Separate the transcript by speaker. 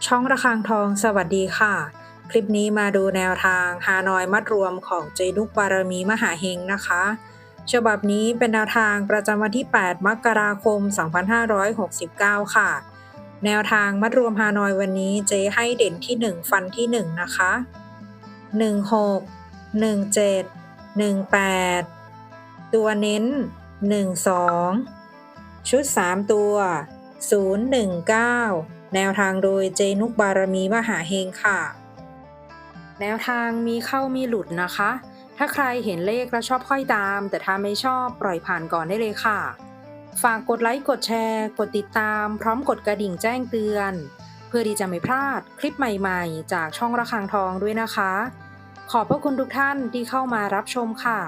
Speaker 1: ช่องระฆังทองสวัสดีค่ะคลิปนี้มาดูแนวทางฮานอยมัดรวมของเจนุกบารมีมหาเฮงนะคะฉบับนี้เป็นแนวทางประจำวันที่8มกราคม2569ค่ะแนวทางมัดรวมฮานอยวันนี้เจให้เด่นที่1ฟันที่1นะคะ16 17 18ตัวเน้น12ชุด3ตัว019แนวทางโดยเจนุกบารมีมหาเฮงค่ะแนวทางมีเข้ามีหลุดนะคะถ้าใครเห็นเลขแล้วชอบค่อยตามแต่ถ้าไม่ชอบปล่อยผ่านก่อนได้เลยค่ะฝากกดไลค์กดแชร์กดติดตามพร้อมกดกระดิ่งแจ้งเตือนเพื่อที่จะไม่พลาดคลิปใหม่ๆจากช่องระฆังทองด้วยนะคะขอบพระคุณทุกท่านที่เข้ามารับชมค่ะ